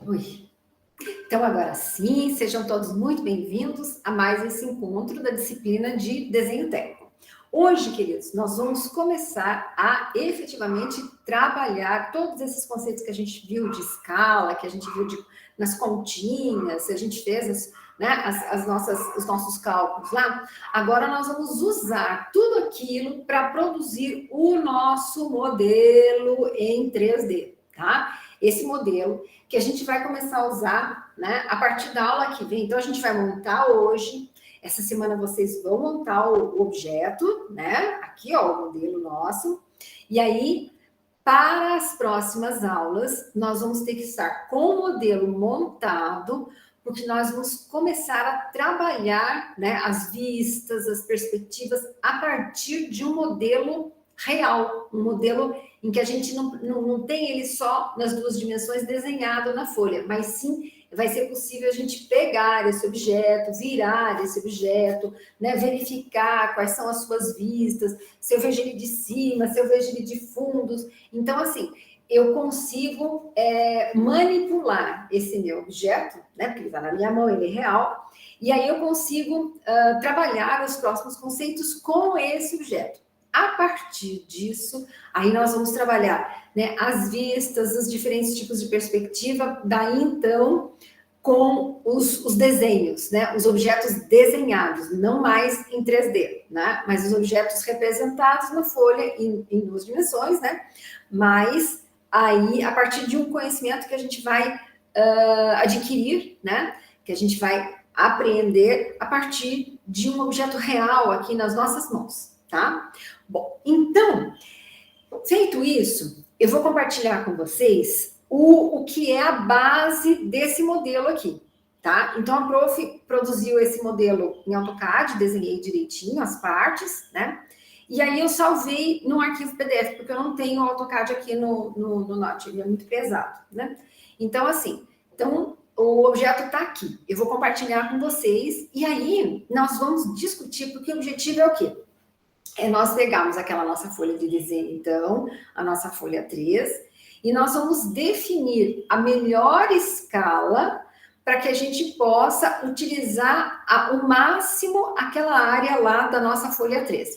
Oi. Então, agora sim, sejam todos muito bem-vindos a mais esse encontro da disciplina de desenho técnico. Hoje, queridos, nós vamos começar a efetivamente trabalhar todos esses conceitos que a gente viu de escala, que a gente viu nas continhas, a gente fez os nossos cálculos lá. Agora nós vamos usar tudo aquilo para produzir o nosso modelo em 3D, tá? Esse modelo que a gente vai começar a usar, né, a partir da aula que vem. Então, a gente vai montar hoje. Essa semana vocês vão montar o objeto, né? Aqui, ó, o modelo nosso. E aí, para as próximas aulas, nós vamos ter que estar com o modelo montado, porque nós vamos começar a trabalhar, né, as vistas, as perspectivas, a partir de um modelo real, um modelo em que a gente não tem ele só nas duas dimensões desenhado na folha, mas sim vai ser possível a gente pegar esse objeto, virar esse objeto, né, verificar quais são as suas vistas, se eu vejo ele de cima, se eu vejo ele de fundos. Então, assim, eu consigo manipular esse meu objeto, né, porque ele está na minha mão, ele é real, e aí eu consigo trabalhar os próximos conceitos com esse objeto. A partir disso, aí nós vamos trabalhar, né, as vistas, os diferentes tipos de perspectiva, daí então, com os desenhos, né, os objetos desenhados, não mais em 3D, né, mas os objetos representados na folha em duas dimensões, né, mas aí, a partir de um conhecimento que a gente vai adquirir, né, que a gente vai aprender a partir de um objeto real aqui nas nossas mãos, tá? Bom, então, feito isso, eu vou compartilhar com vocês o que é a base desse modelo aqui, tá? Então, a prof produziu esse modelo em AutoCAD, desenhei direitinho as partes, né? E aí eu salvei num arquivo PDF, porque eu não tenho o AutoCAD aqui no Note, ele é muito pesado, né? Então, assim, o objeto está aqui. Eu vou compartilhar com vocês, e aí nós vamos discutir, porque o objetivo é o quê? É nós pegarmos aquela nossa folha de desenho, então, a nossa folha 3, e nós vamos definir a melhor escala para que a gente possa utilizar o máximo aquela área lá da nossa folha 3.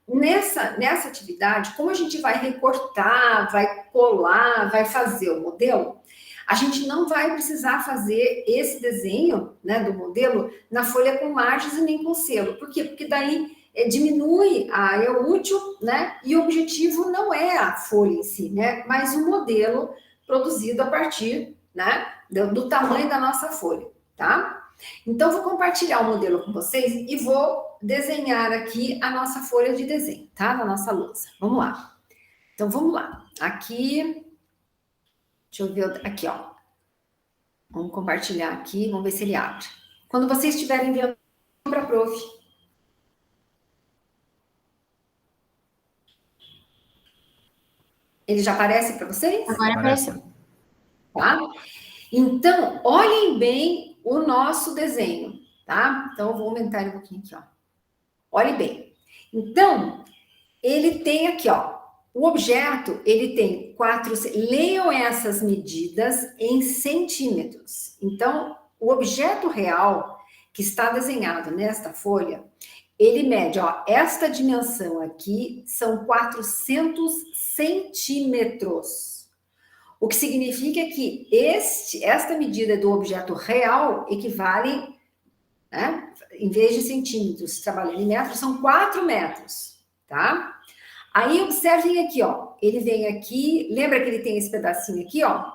Nessa atividade, como a gente vai recortar, vai colar, vai fazer o modelo, a gente não vai precisar fazer esse desenho, né, do modelo na folha com margens e nem com selo. Por quê? Porque daí diminui a área útil, né? E o objetivo não é a folha em si, né? Mas o modelo produzido a partir, né, do tamanho da nossa folha, tá? Então, vou compartilhar o modelo com vocês e vou desenhar aqui a nossa folha de desenho, tá? Na nossa lousa. Vamos lá. Então, vamos lá. Aqui, deixa eu ver, aqui, ó. Vamos compartilhar aqui, vamos ver se ele abre. Quando vocês estiverem vendo para a prof. Ele já aparece para vocês? Agora apareceu. Tá? Então, olhem bem o nosso desenho, tá? Então, eu vou aumentar um pouquinho aqui, ó. Olhe bem. Então, ele tem aqui, ó, o objeto, ele tem 4... Leiam essas medidas em centímetros. Então, o objeto real que está desenhado nesta folha, ele mede, ó, esta dimensão aqui são 400 centímetros. O que significa que esta medida do objeto real equivale, né, em vez de centímetros, trabalhando em metros, são 4 metros, tá? Aí, observem aqui, ó, ele vem aqui, lembra que ele tem esse pedacinho aqui, ó?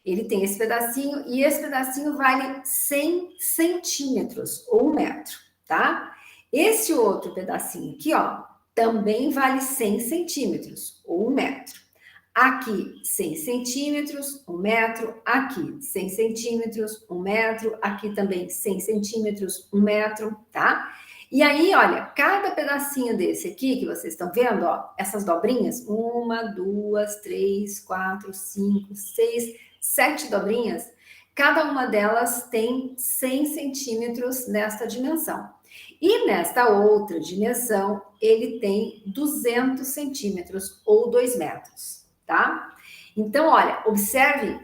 Ele tem esse pedacinho, e esse pedacinho vale 100 centímetros, ou 1 metro, tá? Esse outro pedacinho aqui, ó, também vale 100 centímetros, ou 1 metro. Aqui, 100 centímetros, 1 metro. Aqui, 100 centímetros, 1 metro. Aqui também, 100 centímetros, 1 metro, tá? E aí, olha, cada pedacinho desse aqui, que vocês estão vendo, ó, essas dobrinhas, 1, 2, 3, 4, 5, 6, 7 dobrinhas, cada uma delas tem 100 centímetros nesta dimensão. E nesta outra dimensão, ele tem 200 centímetros, ou 2 metros. Tá? Então, olha, observe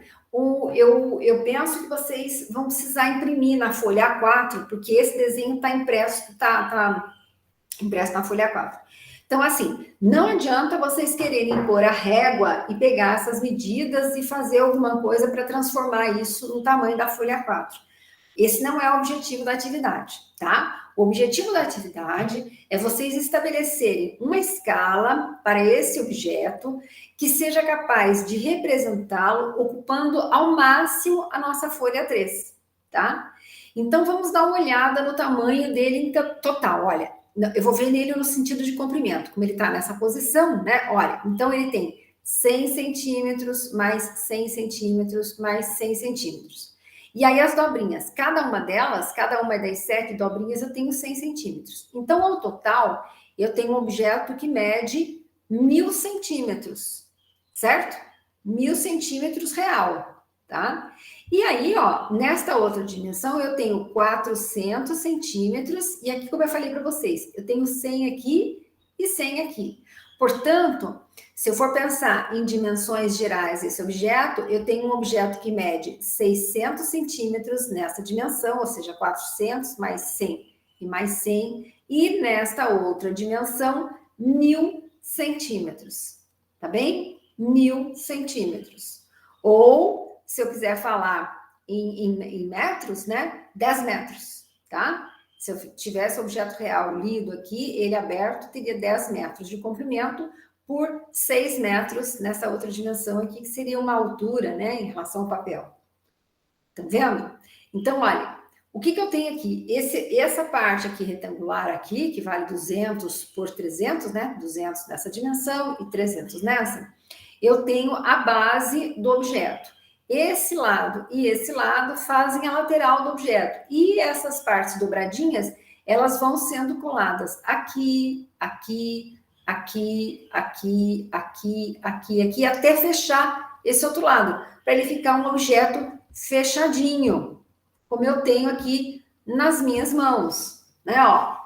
eu penso que vocês vão precisar imprimir na folha A4, porque esse desenho está impresso, tá impresso na folha A4. Então, assim, não adianta vocês quererem pôr a régua e pegar essas medidas e fazer alguma coisa para transformar isso no tamanho da folha A4. Esse não é o objetivo da atividade, tá? O objetivo da atividade é vocês estabelecerem uma escala para esse objeto que seja capaz de representá-lo ocupando ao máximo a nossa folha 3, tá? Então, vamos dar uma olhada no tamanho dele total. Olha, eu vou ver nele no sentido de comprimento, como ele está nessa posição, né? Olha, então ele tem 100 centímetros, mais 100 centímetros, mais 100 centímetros. E aí as dobrinhas, cada uma das 7 dobrinhas, eu tenho 100 centímetros. Então, ao total, eu tenho um objeto que mede 1000 centímetros, certo? 1000 centímetros real, tá? E aí, ó, nesta outra dimensão, eu tenho 400 centímetros, e aqui, como eu falei para vocês, eu tenho 100 aqui e 100 aqui. Portanto, se eu for pensar em dimensões gerais desse objeto, eu tenho um objeto que mede 600 centímetros nessa dimensão, ou seja, 400 mais 100 e mais 100, e nesta outra dimensão, 1000 centímetros, tá bem? 1000 centímetros. Ou, se eu quiser falar em metros, né? 10 metros, tá? Se eu tivesse o objeto real lido aqui, ele aberto, teria 10 metros de comprimento por 6 metros nessa outra dimensão aqui, que seria uma altura, né, em relação ao papel. Tá vendo? Então, olha, o que eu tenho aqui? Essa parte aqui retangular aqui, que vale 200 por 300, né? 200 nessa dimensão e 300 nessa, eu tenho a base do objeto. Esse lado e esse lado fazem a lateral do objeto. E essas partes dobradinhas, elas vão sendo coladas aqui, aqui, aqui, aqui, aqui, aqui, aqui, até fechar esse outro lado, para ele ficar um objeto fechadinho, como eu tenho aqui nas minhas mãos, né, ó.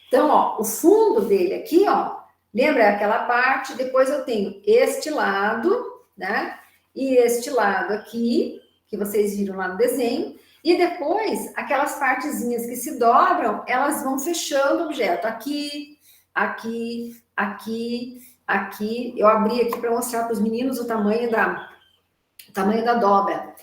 Então, ó, o fundo dele aqui, ó, lembra aquela parte, depois eu tenho este lado, né, e este lado aqui, que vocês viram lá no desenho, e depois, aquelas partezinhas que se dobram, elas vão fechando o objeto. Aqui, aqui, aqui, aqui. Eu abri aqui para mostrar para os meninos o tamanho da dobra.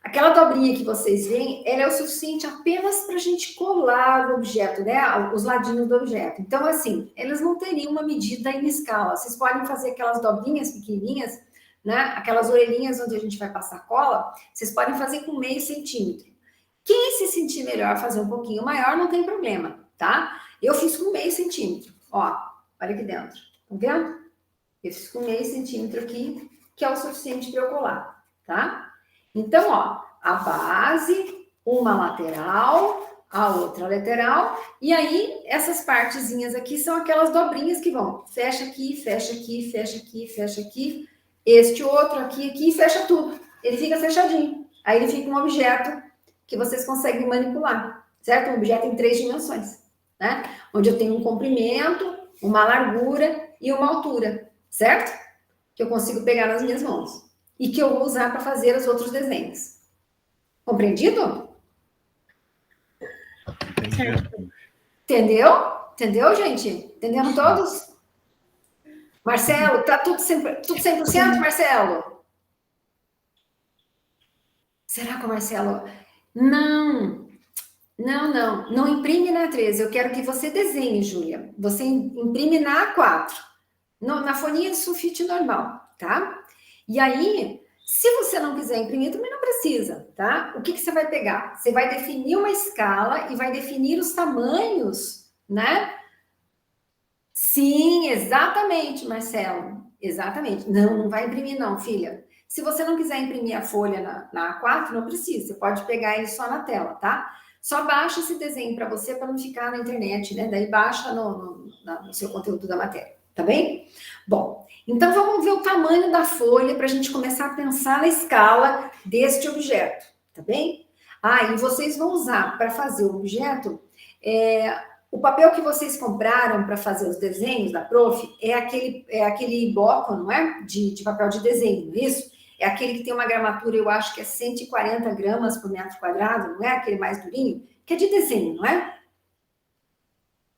Aquela dobrinha que vocês veem, ela é o suficiente apenas para a gente colar o objeto, né? Os ladinhos do objeto. Então, assim, elas não teriam uma medida em escala. Vocês podem fazer aquelas dobrinhas pequenininhas, né? Aquelas orelhinhas onde a gente vai passar cola, vocês podem fazer com meio centímetro. Quem se sentir melhor fazer um pouquinho maior, não tem problema, tá? Eu fiz com meio centímetro, ó, olha aqui dentro, tá vendo? Eu fiz com meio centímetro aqui, que é o suficiente para eu colar, tá? Então, ó, a base, uma lateral, a outra lateral, e aí essas partezinhas aqui são aquelas dobrinhas que vão, fecha aqui, fecha aqui, fecha aqui, fecha aqui, este outro aqui, aqui, e fecha tudo. Ele fica fechadinho. Aí ele fica um objeto que vocês conseguem manipular, certo? Um objeto em 3 dimensões, né? Onde eu tenho um comprimento, uma largura e uma altura, certo? Que eu consigo pegar nas minhas mãos. E que eu vou usar para fazer os outros desenhos. Compreendido? Entendeu? Entendeu, gente? Entendendo todos? Marcelo, tá tudo 100%, Marcelo? Será que o Marcelo... Não imprime na 13, eu quero que você desenhe, Júlia. Você imprime na A4, na folhinha de sulfite normal, tá? E aí, se você não quiser imprimir, também não precisa, tá? O que você vai pegar? Você vai definir uma escala e vai definir os tamanhos, né? Sim, exatamente, Marcelo. Exatamente. Não vai imprimir não, filha. Se você não quiser imprimir a folha na A4, não precisa. Você pode pegar ele só na tela, tá? Só baixa esse desenho para você, para não ficar na internet, né? Daí baixa no seu conteúdo da matéria, tá bem? Bom, então vamos ver o tamanho da folha para a gente começar a pensar na escala deste objeto, tá bem? E vocês vão usar para fazer o objeto, o papel que vocês compraram para fazer os desenhos da prof é aquele bloco, não é? De papel de desenho, não é isso? é aquele que tem uma gramatura, eu acho que é 140 gramas por metro quadrado, não é aquele mais durinho? Que é de desenho, não é?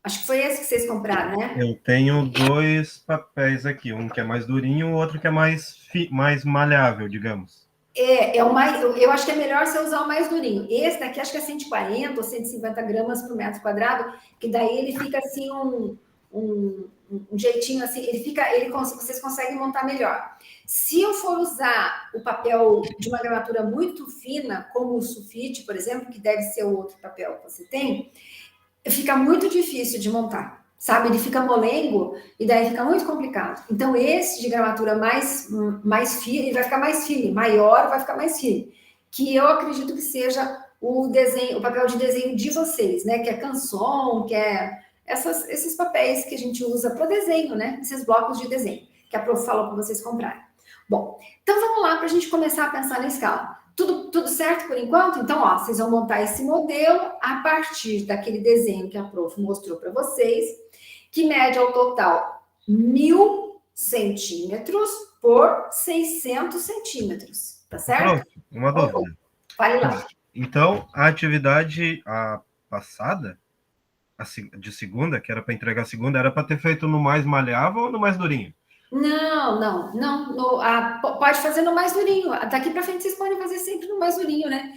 Acho que foi esse que vocês compraram, né? Eu tenho 2 papéis aqui, um que é mais durinho, o outro que é mais maleável, digamos. É o mais, eu acho que é melhor você usar o mais durinho. Esse daqui acho que é 140 ou 150 gramas por metro quadrado, que daí ele fica assim um jeitinho assim, vocês conseguem montar melhor. Se eu for usar o papel de uma gramatura muito fina, como o sulfite, por exemplo, que deve ser o outro papel que você tem, fica muito difícil de montar, sabe? Ele fica molengo e daí fica muito complicado. Então, esse de gramatura mais firme, vai ficar mais firme, maior vai ficar mais firme, que eu acredito que seja o desenho, o papel de desenho de vocês, né? Que é canson, que é esses papéis que a gente usa para desenho, né? Esses blocos de desenho, que a prof falou para vocês comprarem. Bom, então vamos lá para a gente começar a pensar na escala. Tudo certo por enquanto? Então, ó, vocês vão montar esse modelo a partir daquele desenho que a prof mostrou para vocês, que mede ao total 1.000 centímetros por 600 centímetros, tá certo? Prof, uma dúvida. Fale lá. Então, a atividade passada, de segunda, que era para entregar segunda, era para ter feito no mais maleável ou no mais durinho? Não. Pode fazer no mais durinho. Daqui para frente vocês podem fazer sempre no mais durinho, né?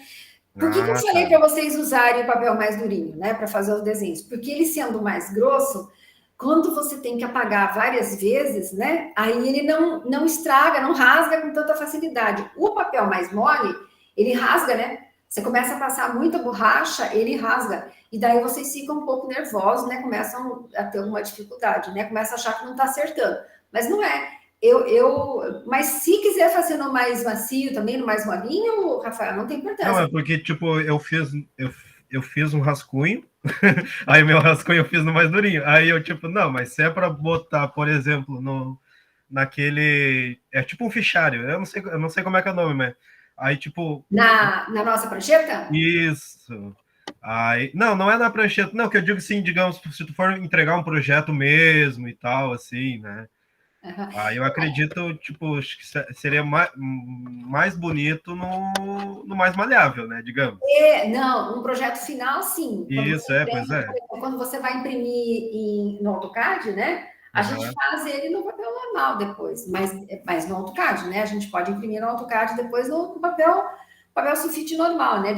Por que eu falei para vocês usarem o papel mais durinho, né? Para fazer os desenhos? Porque ele sendo mais grosso, quando você tem que apagar várias vezes, né? Aí ele não estraga, não rasga com tanta facilidade. O papel mais mole, ele rasga, né? Você começa a passar muita borracha, ele rasga. E daí vocês ficam um pouco nervosos, né? Começam a ter alguma dificuldade, né? Começa a achar que não está acertando. Mas não é. Mas se quiser fazer no mais macio também, no mais molinho, Rafael, não tem importância. Não, é porque, tipo, eu fiz um rascunho, aí o meu rascunho eu fiz no mais durinho. Aí eu, tipo, não, mas se é para botar, por exemplo, naquele... É tipo um fichário, eu não sei como é que é o nome, mas... Aí, tipo... Na nossa prancheta? Isso. Aí, não é na prancheta, não, que eu digo assim, digamos, se tu for entregar um projeto mesmo e tal, assim, né? Uhum. Aí eu acredito, tipo, seria mais bonito no mais maleável, né, digamos. Não, um projeto final, sim. Isso, pois é. Quando você vai imprimir no AutoCAD, né? A gente faz ele no papel normal depois, mas no AutoCAD, né? A gente pode imprimir no AutoCAD depois no papel sulfite normal, né?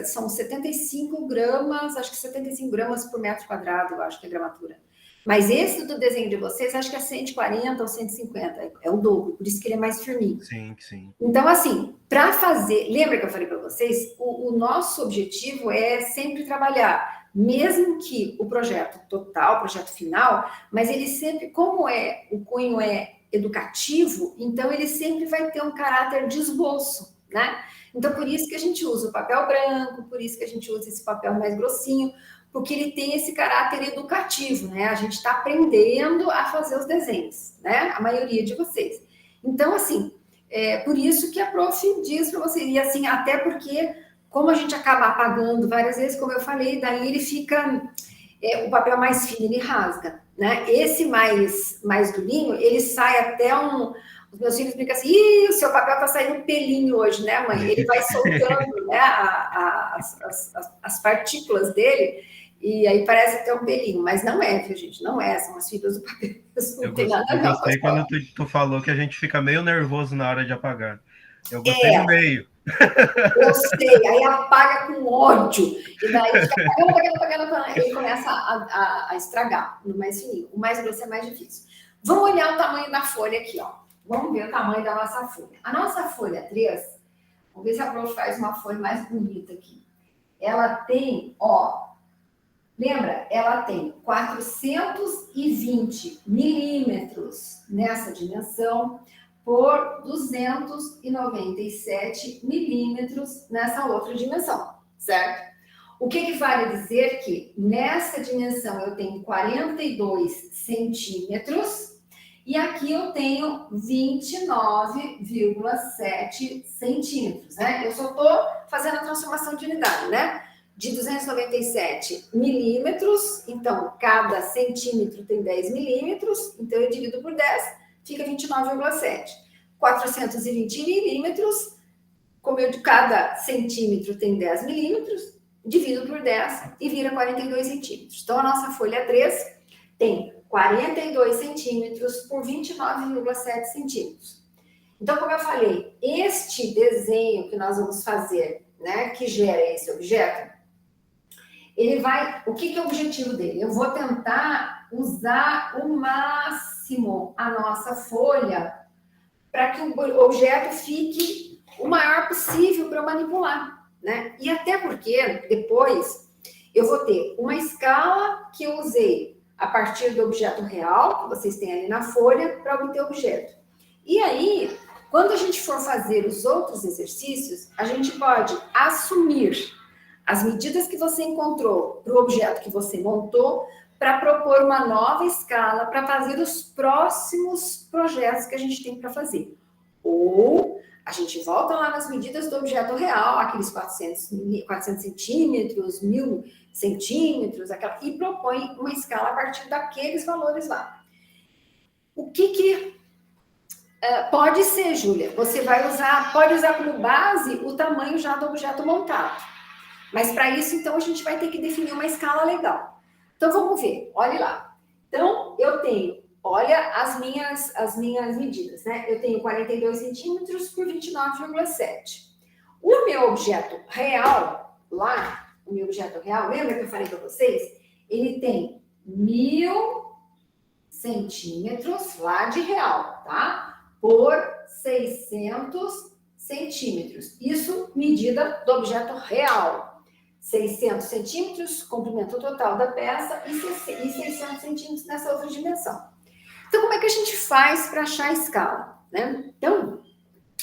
São 75 gramas, acho que 75 gramas por metro quadrado, eu acho que é a gramatura. Mas esse do desenho de vocês, acho que é 140 ou 150, é o dobro, por isso que ele é mais firminho. Sim. Então, assim, para fazer, lembra que eu falei para vocês? O nosso objetivo é sempre trabalhar, mesmo que o projeto total, o projeto final, mas ele sempre, como o cunho é educativo, então ele sempre vai ter um caráter de esboço, né? Então, por isso que a gente usa o papel branco, por isso que a gente usa esse papel mais grossinho, porque ele tem esse caráter educativo, né? A gente está aprendendo a fazer os desenhos, né? A maioria de vocês. Então, assim, por isso que a prof diz para vocês, e assim, até porque, como a gente acaba apagando várias vezes, como eu falei, daí ele fica, o papel mais fino, ele rasga, né? Esse mais durinho, ele sai até os meus filhos brincam assim, o seu papel tá saindo um pelinho hoje, né, mãe? Ele vai soltando, né, as partículas dele, e aí parece até um pelinho, mas não é, viu, gente? Não é, são as fibras do papel. Eu gostei quando tu falou que a gente fica meio nervoso na hora de apagar. Eu gostei do meio. Eu sei, aí apaga com ódio, e daí fica apagando, ele começa a estragar no mais fininho. O mais grosso é mais difícil. Vamos olhar o tamanho da folha aqui, ó. Vamos ver o tamanho da nossa folha. A nossa folha 3, vamos ver se a prof faz uma folha mais bonita aqui. Ela tem, ó, lembra? Ela tem 420 milímetros nessa dimensão por 297 milímetros nessa outra dimensão, certo? O que vale dizer que nessa dimensão eu tenho 42 centímetros e aqui eu tenho 29,7 centímetros, né? Eu só estou fazendo a transformação de unidade, né? De 297 milímetros, então cada centímetro tem 10 milímetros, então eu divido por 10, fica 29,7. 420 milímetros, como eu de cada centímetro tem 10 milímetros, divido por 10 e vira 42 centímetros. Então, a nossa folha 3 tem 42 centímetros por 29,7 centímetros. Então, como eu falei, este desenho que nós vamos fazer, né, que gera esse objeto, ele vai... O que é o objetivo dele? Eu vou tentar usar o máximo a nossa folha para que o objeto fique o maior possível para eu manipular, né? E até porque depois eu vou ter uma escala que eu usei a partir do objeto real, que vocês têm ali na folha, para obter o objeto. E aí, quando a gente for fazer os outros exercícios, a gente pode assumir as medidas que você encontrou para o objeto que você montou, para propor uma nova escala, para fazer os próximos projetos que a gente tem para fazer. Ou a gente volta lá nas medidas do objeto real, aqueles 400 centímetros, 1000 centímetros, e propõe uma escala a partir daqueles valores lá. O que pode ser, Júlia? Você pode usar como base o tamanho já do objeto montado. Mas para isso, então, a gente vai ter que definir uma escala legal. Então, vamos ver. Olha lá. Então, eu tenho... Olha as minhas medidas, né? Eu tenho 42 centímetros por 29,7. O meu objeto real, lá, o meu objeto real, lembra que eu falei para vocês? Ele tem 1000 centímetros lá de real, tá? Por 600 centímetros. Isso, medida do objeto real. 600 centímetros, comprimento total da peça, e 600 centímetros nessa outra dimensão. Então, como é que a gente faz para achar a escala, né? Então,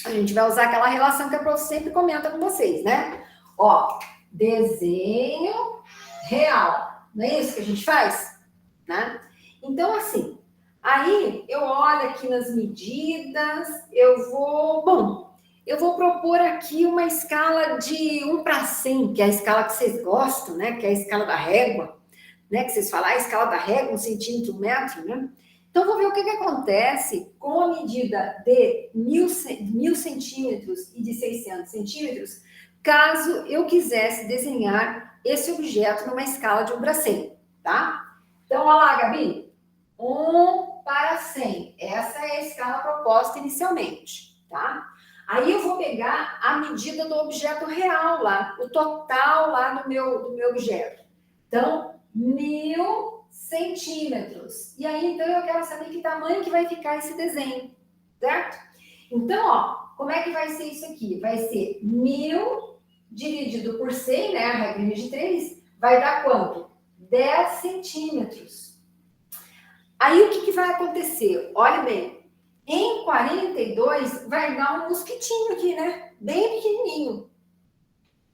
a gente vai usar aquela relação que a prof sempre comenta com vocês, né? Ó, desenho real. Não é isso que a gente faz? Né? Então, assim, aí eu olho aqui nas medidas, eu vou propor aqui uma escala de 1 para 100, que é a escala que vocês gostam, né? Que é a escala da régua, né? Que vocês falam, a escala da régua, 1 centímetro, 1 metro, né? Então, vou ver o que acontece com a medida de 1000 centímetros e de 600 centímetros, caso eu quisesse desenhar esse objeto numa escala de 1 para 100, tá? Então, olha lá, Gabi. 1 para 100. Essa é a escala proposta inicialmente, tá? Aí eu vou pegar a medida do objeto real lá, o total lá do meu objeto. Então, 1000 centímetros. E aí, então, eu quero saber que tamanho que vai ficar esse desenho, certo? Então, ó, como é que vai ser isso aqui? Vai ser 1000 dividido por 100, né? A regrinha de 3, vai dar quanto? 10 centímetros. Aí, o que vai acontecer? Olha bem, em 42 vai dar um mosquitinho aqui, né? Bem pequenininho.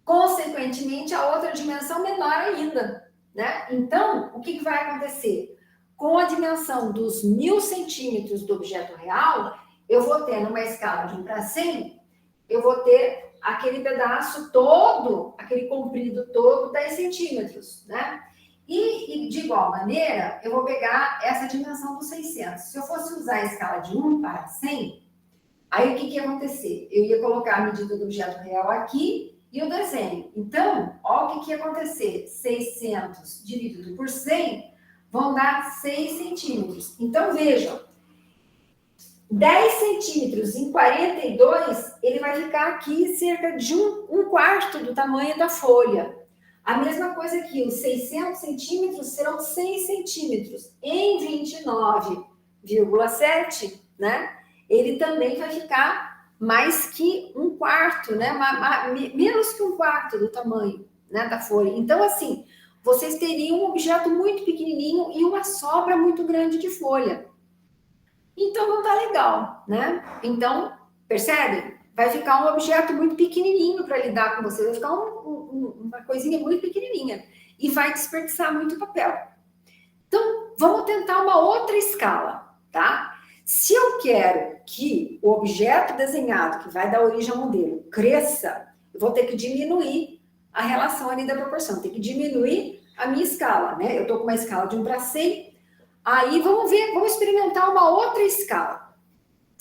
Consequentemente, a outra dimensão menor ainda. Né? Então, o que vai acontecer? Com a dimensão dos 1000 centímetros do objeto real, eu vou ter numa escala de 1 para 100, eu vou ter aquele pedaço todo, aquele comprido todo, 10 centímetros, né? E de igual maneira, eu vou pegar essa dimensão dos 600. Se eu fosse usar a escala de 1 para 100, aí o que ia acontecer? Eu ia colocar a medida do objeto real aqui, e o desenho. Então, olha o que ia acontecer. 600 dividido por 100 vão dar 6 centímetros. Então, vejam. 10 centímetros em 42, ele vai ficar aqui cerca de um quarto do tamanho da folha. A mesma coisa aqui, os 600 centímetros serão 6 centímetros. Em 29,7, né? Ele também vai ficar mais que um quarto, né? Menos que um quarto do tamanho, né, da folha. Então, assim, vocês teriam um objeto muito pequenininho e uma sobra muito grande de folha. Então, não tá legal, né? Então, percebem? Vai ficar um objeto muito pequenininho para lidar com você. Vai ficar uma coisinha muito pequenininha. E vai desperdiçar muito papel. Então, vamos tentar uma outra escala, tá? Se eu quero que o objeto desenhado, que vai dar origem ao modelo, cresça, eu vou ter que diminuir a relação ali da proporção, ter que diminuir a minha escala, né? Eu estou com uma escala de 1 para 100, aí vamos ver, vamos experimentar uma outra escala.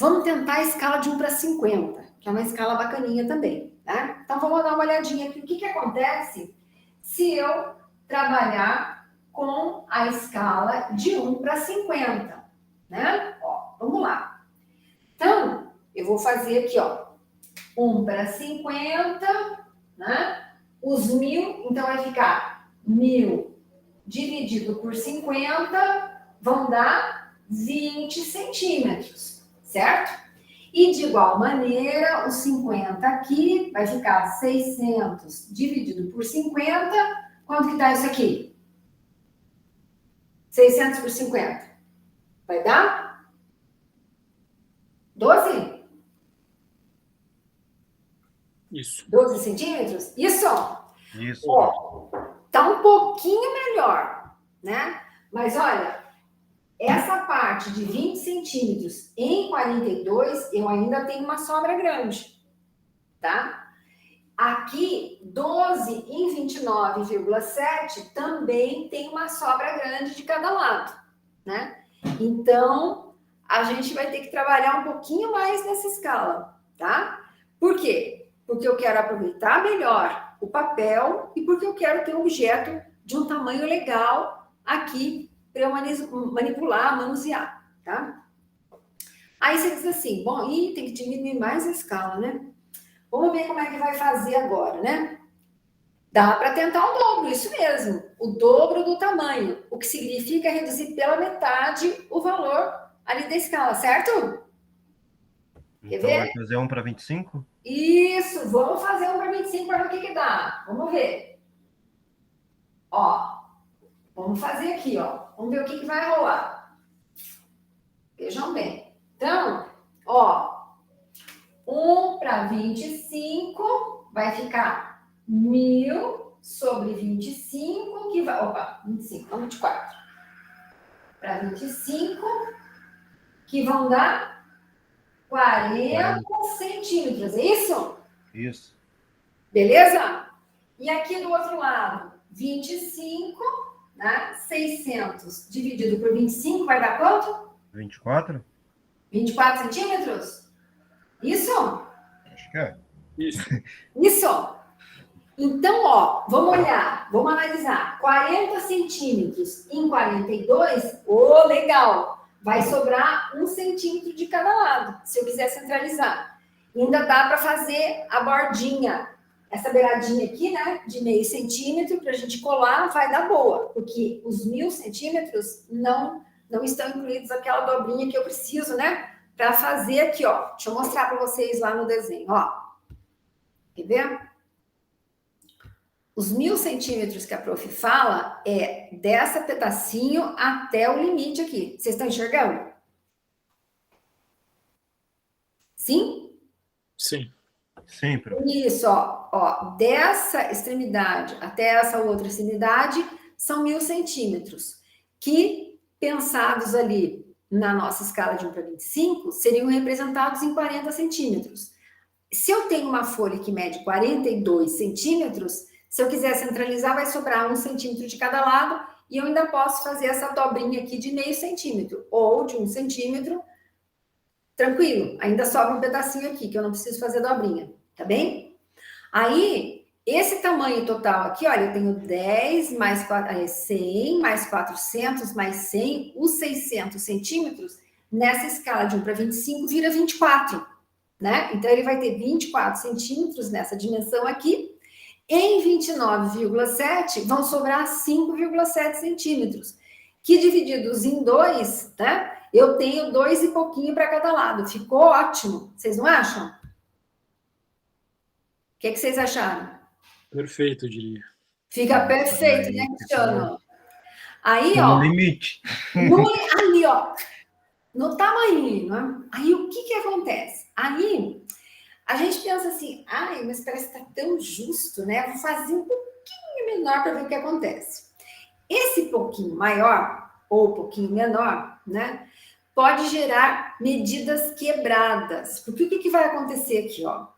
Vamos tentar a escala de 1 para 50, que é uma escala bacaninha também, né? Então, vamos dar uma olhadinha aqui. O que acontece se eu trabalhar com a escala de 1 para 50, né? Ó, vamos lá. Então, eu vou fazer aqui, ó, 1 para 50, né? Os 1000, então vai ficar 1000 dividido por 50, vão dar 20 centímetros, certo? E de igual maneira, os 50 aqui vai ficar 600 dividido por 50, quanto que dá isso aqui? 600 por 50. Vai dar? 12? Isso. 12 centímetros? Isso? Isso. Ó, tá um pouquinho melhor, né? Mas olha, essa parte de 20 centímetros em 42, eu ainda tenho uma sobra grande, tá? Aqui, 12 em 29,7 também tem uma sobra grande de cada lado, né? Então, a gente vai ter que trabalhar um pouquinho mais nessa escala, tá? Por quê? Porque eu quero aproveitar melhor o papel e porque eu quero ter um objeto de um tamanho legal aqui para eu manipular, manusear, tá? Aí você diz assim, bom, tem que diminuir mais a escala, né? Vamos ver como é que vai fazer agora, né? Dá para tentar o dobro, isso mesmo, o dobro do tamanho, o que significa reduzir pela metade o valor ali da escala, certo? Quer Então ver? vai fazer 1 para 25? Isso, vamos fazer 1 para 25 para ver o que dá. Vamos ver. Ó, vamos fazer aqui, ó. Vamos ver o que vai rolar. Vejam bem. Então, ó, 1 para 25 vai ficar 1000 sobre 25, que vai... Opa, 25, não 24. Para 25, que vão dar 40 centímetros, é isso? Isso. Beleza? E aqui do outro lado, 25, né? 600 dividido por 25 vai dar quanto? 24? 24 centímetros? Isso? Acho que é. Isso. Isso. Então, ó, vamos olhar, vamos analisar. 40 centímetros em 42, legal. Vai sobrar 1 centímetro de cada lado, se eu quiser centralizar. E ainda dá para fazer a bordinha, essa beiradinha aqui, né, de meio centímetro, para a gente colar, vai dar boa, porque os 1000 centímetros não estão incluídos aquela dobrinha que eu preciso, né, para fazer aqui, ó. Deixa eu mostrar para vocês lá no desenho, ó. Quer ver? Os 1000 centímetros que a prof fala é dessa pedacinho até o limite aqui. Vocês estão enxergando? Sim? Sim. Sim, prof. Isso, ó, dessa extremidade até essa outra extremidade são 1000 centímetros, que pensados ali na nossa escala de 1 para 25, seriam representados em 40 centímetros. Se eu tenho uma folha que mede 42 centímetros, se eu quiser centralizar, vai sobrar 1 centímetro de cada lado e eu ainda posso fazer essa dobrinha aqui de meio centímetro ou de 1 centímetro. Tranquilo, ainda sobra um pedacinho aqui que eu não preciso fazer dobrinha, tá bem? Aí, esse tamanho total aqui, olha, eu tenho 10 mais 100 mais 400 mais 100, os 600 centímetros, nessa escala de 1 para 25, vira 24, né? Então, ele vai ter 24 centímetros nessa dimensão aqui. Em 29,7 vão sobrar 5,7 centímetros, que divididos em 2, né? Eu tenho 2 e pouquinho para cada lado. Ficou ótimo. Vocês não acham? O que vocês acharam? Perfeito, eu diria. Fica perfeito, né, Cristiano? Aí, No ó. limite. Ali, ó. No tamanho, né? Aí, o que acontece? Aí, a gente pensa assim, ai, mas parece que tá tão justo, né? Vou fazer um pouquinho menor para ver o que acontece. Esse pouquinho maior ou pouquinho menor, né? Pode gerar medidas quebradas. Porque o que vai acontecer aqui, ó?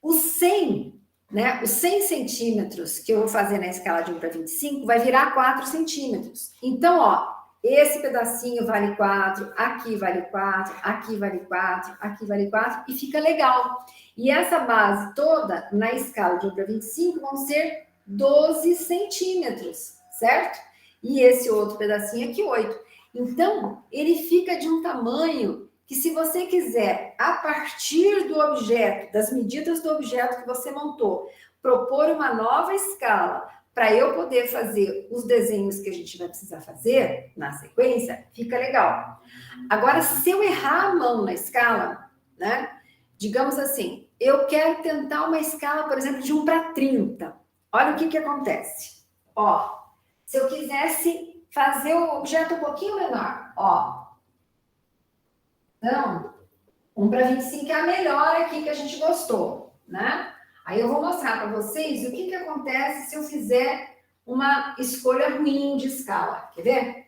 Os 100, né? Os 100 centímetros que eu vou fazer na escala de 1 para 25 vai virar 4 centímetros. Então, ó, esse pedacinho vale 4, aqui vale 4, aqui vale 4, aqui vale 4, e fica legal. E essa base toda, na escala de 1 para 25, vão ser 12 centímetros, certo? E esse outro pedacinho aqui, 8. Então, ele fica de um tamanho que, se você quiser, a partir do objeto, das medidas do objeto que você montou, propor uma nova escala para eu poder fazer os desenhos que a gente vai precisar fazer na sequência, fica legal. Agora, se eu errar a mão na escala, né? Digamos assim, eu quero tentar uma escala, por exemplo, de 1 para 30. Olha o que acontece. Ó, se eu quisesse fazer o objeto um pouquinho menor, ó. Então, 1 para 25 é a melhor aqui que a gente gostou, né? Aí eu vou mostrar para vocês o que acontece se eu fizer uma escolha ruim de escala. Quer ver?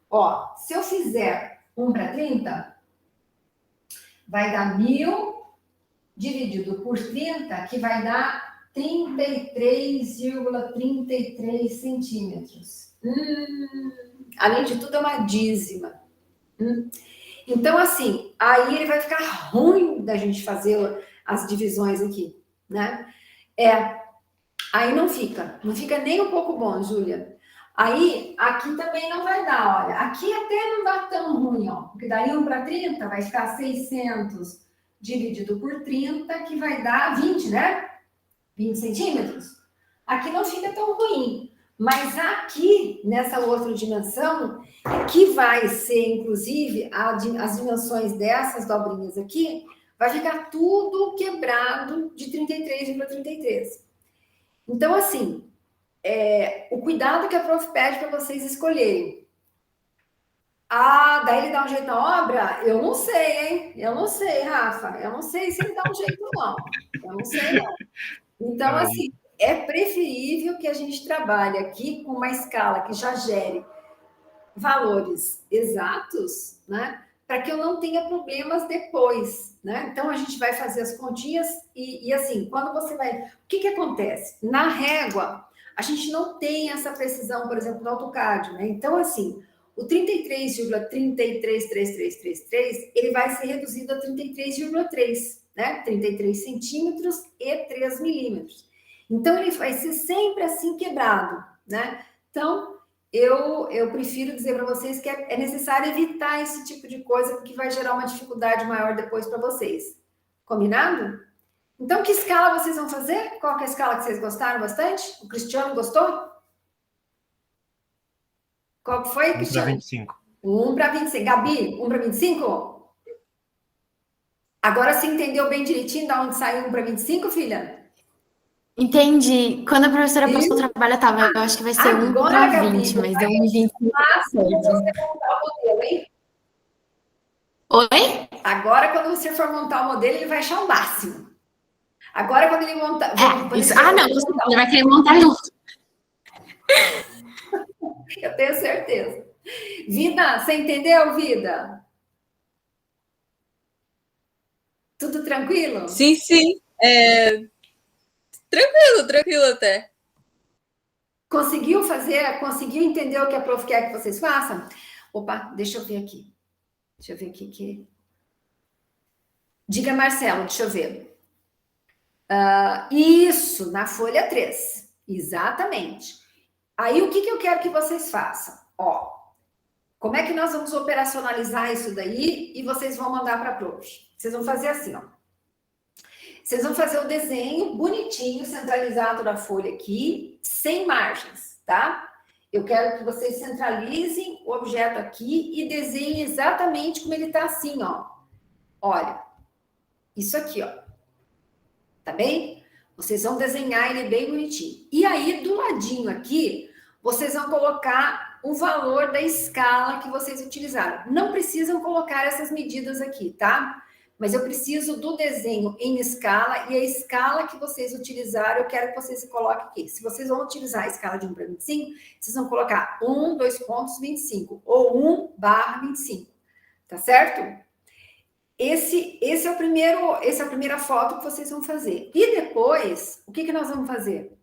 Ó, se eu fizer 1 para 30, vai dar 1000 dividido por 30, que vai dar 33,33 centímetros. Além de tudo, é uma dízima. Então, assim, aí ele vai ficar ruim da gente fazer as divisões aqui, né? Aí não fica nem um pouco bom, Júlia. Aí, aqui também não vai dar, olha. Aqui até não dá tão ruim, ó. Porque daí 1 para 30 vai ficar 600 dividido por 30, que vai dar 20, né? 20 centímetros. Aqui não fica tão ruim. Mas aqui, nessa outra dimensão, que vai ser, inclusive, as dimensões dessas dobrinhas aqui, vai ficar tudo quebrado de 33,33. Então, assim, o cuidado que a prof pede para vocês escolherem. Daí ele dá um jeito na obra? Eu não sei, hein? Eu não sei, Rafa. Eu não sei se ele dá um jeito, não. Eu não sei, não. Então, assim, é preferível que a gente trabalhe aqui com uma escala que já gere valores exatos, né? Para que eu não tenha problemas depois, né? Então, a gente vai fazer as continhas e assim, quando você vai... O que acontece? Na régua, a gente não tem essa precisão, por exemplo, no AutoCAD, né? Então, assim, o 33,333333, ele vai ser reduzido a 33,3, né? 33 centímetros e 3 milímetros. Então, ele vai ser sempre assim quebrado, né? Então, eu prefiro dizer para vocês que é necessário evitar esse tipo de coisa, porque vai gerar uma dificuldade maior depois para vocês. Combinado? Então, que escala vocês vão fazer? Qual que é a escala que vocês gostaram bastante? O Cristiano gostou? Qual que foi, Cristiano? 1 para 25. 1 para 25. Gabi, 1 para 25? Agora você entendeu bem direitinho de onde saiu 1 para 25, filha? Entendi. Quando a professora postou o trabalho, eu acho que vai ser 1 para 20, mas deu 1,25. Você montar o modelo, hein? Oi? Agora, quando você for montar o modelo, ele vai achar o máximo. Agora, quando ele montar... Isso. Não, ele vai querer montar junto. Eu tenho certeza. Vida, você entendeu, Vida? Tudo tranquilo? Sim. Tranquilo até. Conseguiu entender o que a prof quer que vocês façam? Opa, deixa eu ver aqui. Diga, Marcelo, deixa eu ver. Isso, na folha 3. Exatamente. Aí, o que eu quero que vocês façam? Ó, como é que nós vamos operacionalizar isso daí e vocês vão mandar para a prof? Vocês vão fazer assim, ó. Vocês vão fazer o desenho bonitinho, centralizado da folha aqui, sem margens, tá? Eu quero que vocês centralizem o objeto aqui e desenhem exatamente como ele está assim, ó. Olha, isso aqui, ó. Tá bem? Vocês vão desenhar ele bem bonitinho. E aí, do ladinho aqui, vocês vão colocar o valor da escala que vocês utilizaram. Não precisam colocar essas medidas aqui, tá? Mas eu preciso do desenho em escala e a escala que vocês utilizaram, eu quero que vocês coloquem aqui. Se vocês vão utilizar a escala de 1 para 25, vocês vão colocar 1, 2 pontos, 25 ou 1/25, tá certo? Essa é a primeira foto que vocês vão fazer. E depois, o que nós vamos fazer?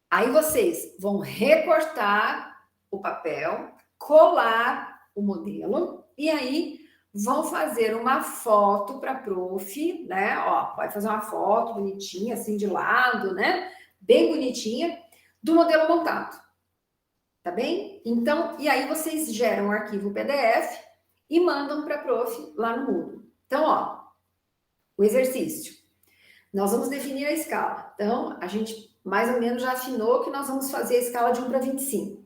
Aí vocês vão recortar o papel, colar o modelo e aí vão fazer uma foto para a prof, né? Ó, pode fazer uma foto bonitinha, assim, de lado, né? Bem bonitinha, do modelo montado. Tá bem? Então, e aí vocês geram um arquivo PDF e mandam para a prof lá no Moodle. Então, ó, o exercício. Nós vamos definir a escala. Então, a gente mais ou menos já afinou que nós vamos fazer a escala de 1 para 25.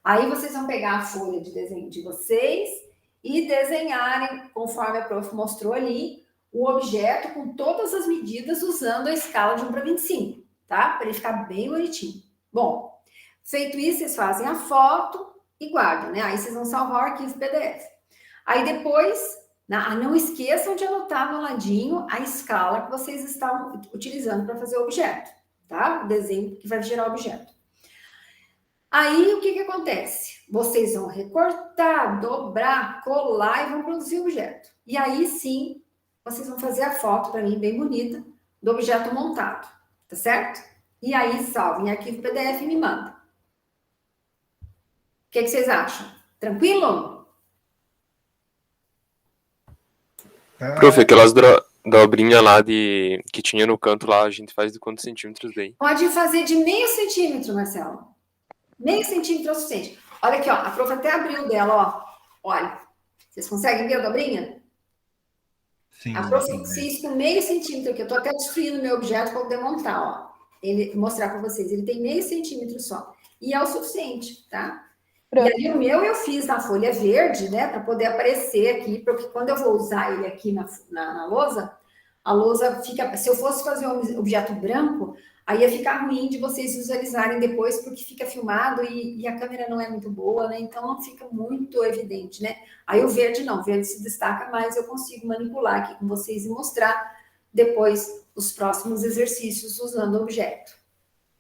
Aí vocês vão pegar a folha de desenho de vocês e desenharem, conforme a prof mostrou ali, o objeto com todas as medidas usando a escala de 1 para 25, tá? Para ele ficar bem bonitinho. Bom, feito isso, vocês fazem a foto e guardam, né? Aí vocês vão salvar o arquivo PDF. Aí depois, não esqueçam de anotar no ladinho a escala que vocês estão utilizando para fazer o objeto, tá? O desenho que vai gerar o objeto. Aí, o que acontece? Vocês vão recortar, dobrar, colar e vão produzir o objeto. E aí, sim, vocês vão fazer a foto para mim, bem bonita, do objeto montado, tá certo? E aí, salvem arquivo PDF e me mandam. O que vocês acham? Tranquilo? Prof, aquelas dobrinhas lá que tinha no canto lá, a gente faz de quantos centímetros daí? Pode fazer de meio centímetro, Marcelo. Meio centímetro é o suficiente. Olha aqui, ó. A prof até abriu dela, ó. Olha. Vocês conseguem ver a dobrinha? Sim. A prof fez com meio centímetro aqui. Eu tô até destruindo o meu objeto para poder montar, ó. Ele mostrar para vocês. Ele tem meio centímetro só. E é o suficiente, tá? Pronto. E aí o meu eu fiz na folha verde, né? Para poder aparecer aqui. Porque quando eu vou usar ele aqui na lousa, a lousa fica... Se eu fosse fazer um objeto branco... Aí ia ficar ruim de vocês visualizarem depois, porque fica filmado e a câmera não é muito boa, né? Então não fica muito evidente, né? Aí o verde não, o verde se destaca mais, eu consigo manipular aqui com vocês e mostrar depois os próximos exercícios usando o objeto.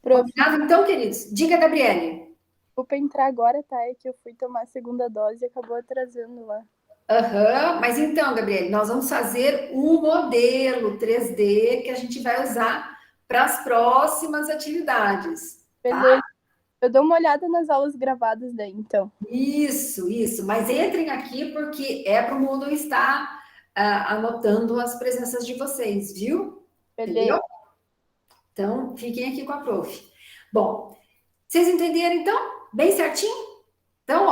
Combinado então, queridos? Diga, Gabriele. Vou para entrar agora, tá? É que eu fui tomar a segunda dose e acabou atrasando lá. Mas então, Gabriele, nós vamos fazer um modelo 3D que a gente vai usar para as próximas atividades. Beleza. Tá? Eu dou uma olhada nas aulas gravadas daí, então. Isso. Mas entrem aqui porque é para o mundo estar anotando as presenças de vocês, viu? Beleza. Entendeu? Então, fiquem aqui com a prof. Bom, vocês entenderam, então? Bem certinho? Então,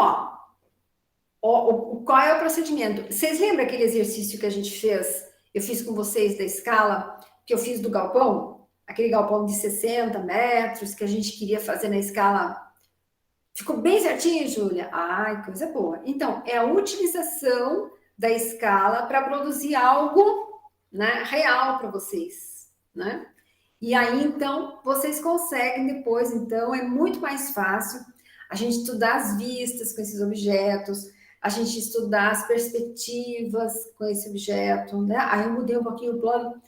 qual é o procedimento? Vocês lembram aquele exercício que a gente fez? Eu fiz com vocês da escala, que eu fiz do galpão? Aquele galpão de 60 metros que a gente queria fazer na escala. Ficou bem certinho, Júlia? Ai, coisa boa. Então, é a utilização da escala para produzir algo, né, real para vocês, né? E aí, então, vocês conseguem depois, então, é muito mais fácil a gente estudar as vistas com esses objetos, a gente estudar as perspectivas com esse objeto, né? Aí eu mudei um pouquinho o plano,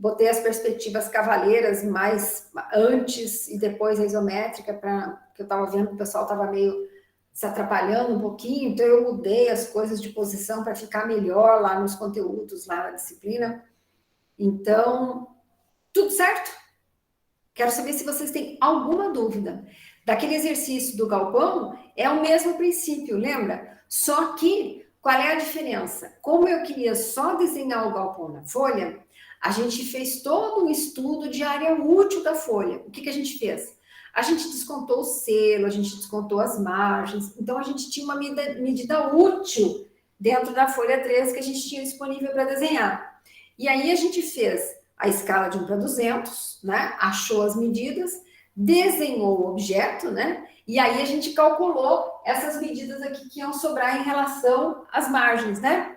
botei as perspectivas cavaleiras mais antes e depois a isométrica, porque eu estava vendo que o pessoal estava meio se atrapalhando um pouquinho, então eu mudei as coisas de posição para ficar melhor lá nos conteúdos, lá na disciplina. Então, tudo certo? Quero saber se vocês têm alguma dúvida. Daquele exercício do galpão, é o mesmo princípio, lembra? Só que, qual é a diferença? Como eu queria só desenhar o galpão na folha, a gente fez todo um estudo de área útil da folha. O que a gente fez? A gente descontou o selo, a gente descontou as margens, então a gente tinha uma medida útil dentro da folha 3 que a gente tinha disponível para desenhar. E aí a gente fez a escala de 1 para 200, né? Achou as medidas, desenhou o objeto, né? E aí a gente calculou essas medidas aqui que iam sobrar em relação às margens, né?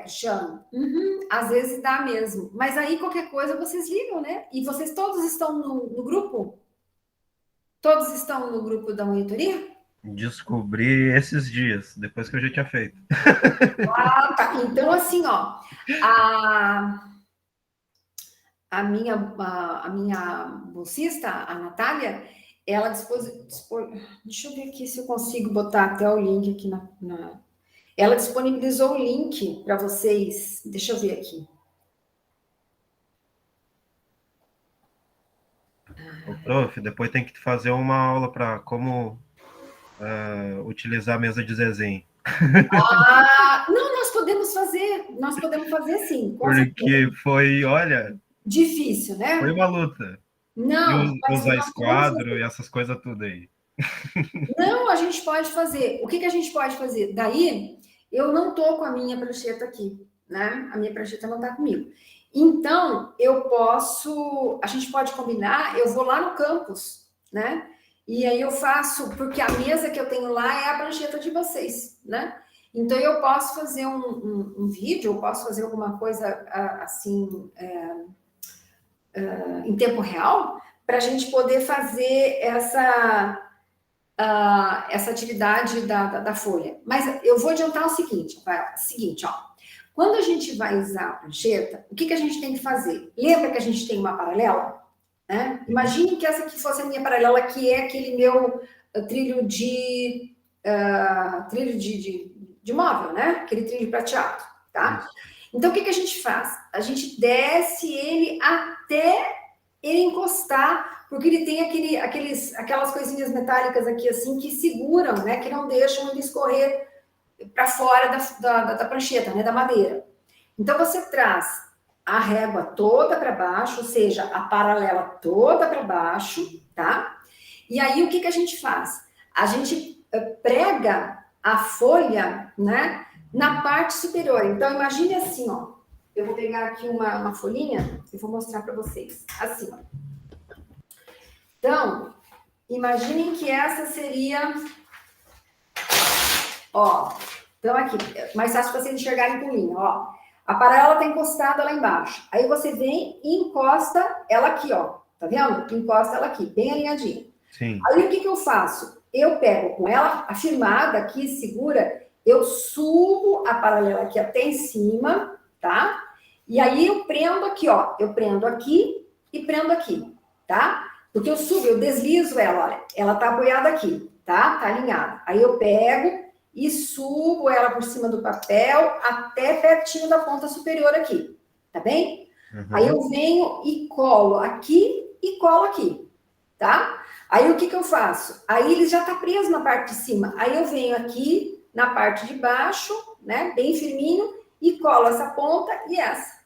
Cristiano. Às vezes dá mesmo. Mas aí qualquer coisa vocês ligam, né? E vocês todos estão no grupo? Todos estão no grupo da monitoria? Descobri esses dias, depois que eu já tinha feito. Tá. Então, assim, ó, a minha bolsista, a Natália, ela deixa eu ver aqui se eu consigo botar até o link aqui ela disponibilizou o link para vocês. Deixa eu ver aqui. Ô, prof, depois tem que fazer uma aula para como utilizar a mesa de desenho. Não, nós podemos fazer sim, com certeza. Porque foi, olha, Difícil, né? foi uma luta. Não, E mas usar nós esquadro e essas coisas tudo aí. não, a gente pode fazer. O que a gente pode fazer? Daí, eu não tô com a minha prancheta aqui, né? A minha prancheta não tá comigo. Então, a gente pode combinar, eu vou lá no campus, né? E aí eu faço, porque a mesa que eu tenho lá é a prancheta de vocês, né? Então, eu posso fazer um vídeo, eu posso fazer alguma coisa assim, em tempo real, para a gente poder fazer essa atividade da folha. Mas eu vou adiantar o seguinte, ó. Quando a gente vai usar a prancheta, o que a gente tem que fazer? Lembra que a gente tem uma paralela? Né? Imagine que essa aqui fosse a minha paralela, que é aquele meu trilho de móvel, né? Aquele trilho prateado, tá? Então, o que a gente faz? A gente desce ele até ele encostar, porque ele tem aquelas coisinhas metálicas aqui, assim, que seguram, né? Que não deixam ele escorrer para fora da prancheta, né? Da madeira. Então, você traz a régua toda para baixo, ou seja, a paralela toda para baixo, tá? E aí, o que a gente faz? A gente prega a folha, né? Na parte superior. Então, imagine assim, ó. Eu vou pegar aqui uma folhinha e vou mostrar para vocês. Assim, ó. Então, imaginem que essa seria... Ó, então aqui, mais fácil para vocês enxergarem com linha, ó. A paralela está encostada lá embaixo. Aí você vem e encosta ela aqui, ó. Tá vendo? Encosta ela aqui, bem alinhadinha. Sim. Aí o que eu faço? Eu pego com ela afirmada aqui, segura, eu subo a paralela aqui até em cima, tá? E aí eu prendo aqui, ó. Eu prendo aqui e prendo aqui, tá? Porque eu subo, eu deslizo ela, olha. Ela tá apoiada aqui, tá? Tá alinhada. Aí eu pego e subo ela por cima do papel até pertinho da ponta superior aqui, tá bem? Uhum. Aí eu venho e colo aqui e colo aqui, tá? Aí o que eu faço? Aí ele já tá preso na parte de cima. Aí eu venho aqui na parte de baixo, né? Bem firminho e colo essa ponta e essa.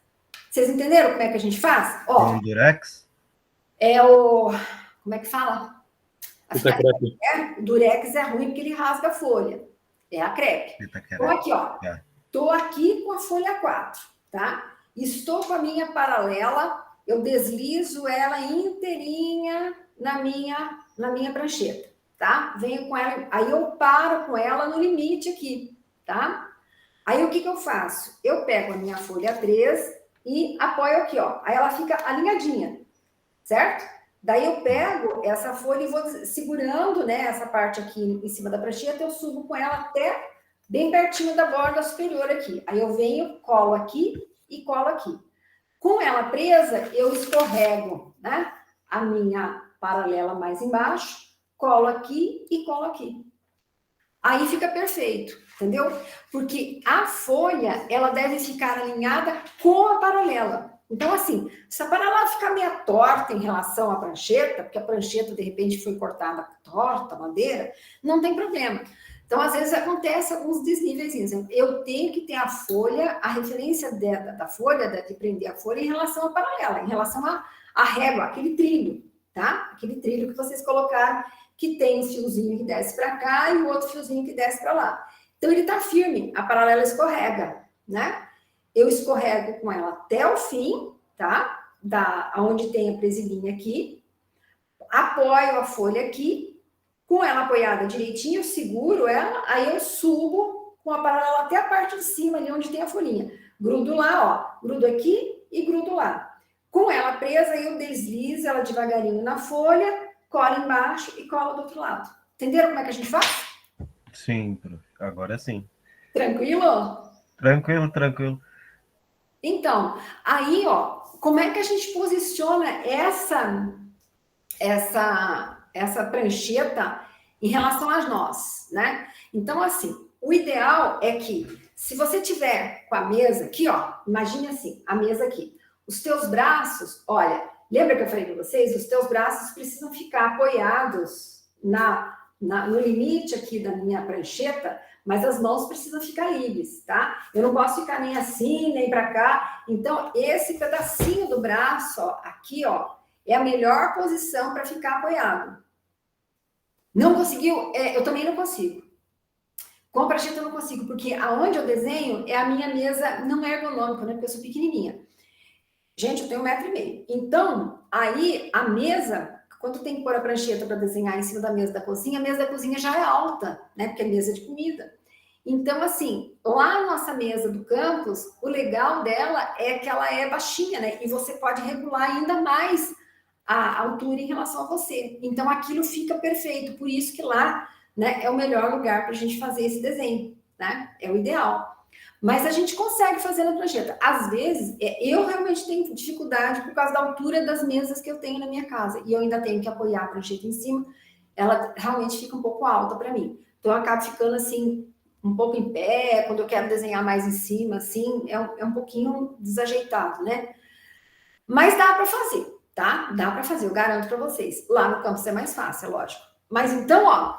Vocês entenderam como é que a gente faz? Ó, um durex? É o... Como é que fala? O durex é ruim porque ele rasga a folha. É a crepe. Então, aqui, ó. Tô aqui com a folha 4, tá? Estou com a minha paralela, eu deslizo ela inteirinha na minha prancheta, tá? Venho com ela, aí eu paro com ela no limite aqui, tá? Aí o que eu faço? Eu pego a minha folha 3 e apoio aqui, ó. Aí ela fica alinhadinha, certo? Daí eu pego essa folha e vou segurando, né, essa parte aqui em cima da prancheta, eu subo com ela até bem pertinho da borda superior aqui. Aí eu venho, colo aqui e colo aqui. Com ela presa, eu escorrego, né, a minha paralela mais embaixo, colo aqui e colo aqui. Aí fica perfeito, entendeu? Porque a folha, ela deve ficar alinhada com a paralela. Então, assim, se a paralela ficar meio torta em relação à prancheta, porque a prancheta, de repente, foi cortada torta, madeira, não tem problema. Então, às vezes, acontece alguns desníveis. Eu tenho que ter a folha, a referência da folha, de prender a folha em relação à paralela, em relação à régua, aquele trilho, tá? Aquele trilho que vocês colocaram, que tem um fiozinho que desce para cá e o outro fiozinho que desce para lá. Então, ele tá firme, a paralela escorrega, né? Eu escorrego com ela até o fim, tá? Onde tem a presilhinha aqui. Apoio a folha aqui. Com ela apoiada direitinho, eu seguro ela. Aí eu subo com a paralela até a parte de cima, ali onde tem a folhinha. Grudo lá, ó. Grudo aqui e grudo lá. Com ela presa, eu deslizo ela devagarinho na folha, colo embaixo e colo do outro lado. Entenderam como é que a gente faz? Sim, agora sim. Tranquilo? Tranquilo. Então, aí, ó, como é que a gente posiciona essa prancheta em relação às nós, né? Então, assim, o ideal é que, se você tiver com a mesa aqui, ó, imagine assim, a mesa aqui. Os teus braços, olha, lembra que eu falei para vocês? Os teus braços precisam ficar apoiados na no limite aqui da minha prancheta, mas as mãos precisam ficar livres, tá? Eu não posso ficar nem assim, nem para cá. Então, esse pedacinho do braço, ó, aqui, ó, é a melhor posição para ficar apoiado. Não conseguiu? Eu também não consigo. Com a prancheta eu não consigo, porque aonde eu desenho é a minha mesa não é ergonômica, né? Porque eu sou pequenininha. Gente, eu tenho 1,5 m. Então, aí a mesa, quando tem que pôr a prancheta para desenhar em cima da mesa da cozinha, a mesa da cozinha já é alta, né? Porque é mesa de comida. Então, assim, lá na nossa mesa do campus, o legal dela é que ela é baixinha, né? E você pode regular ainda mais a altura em relação a você. Então, aquilo fica perfeito. Por isso que lá, né, é o melhor lugar para a gente fazer esse desenho, né? É o ideal. Mas a gente consegue fazer na prancheta. Às vezes, eu realmente tenho dificuldade por causa da altura das mesas que eu tenho na minha casa. E eu ainda tenho que apoiar a prancheta em cima. Ela realmente fica um pouco alta para mim. Então, eu acabo ficando assim, um pouco em pé. Quando eu quero desenhar mais em cima, assim, é um pouquinho desajeitado, né? Mas dá para fazer, tá? Dá para fazer, eu garanto para vocês. Lá no campus é mais fácil, é lógico. Mas então, ó,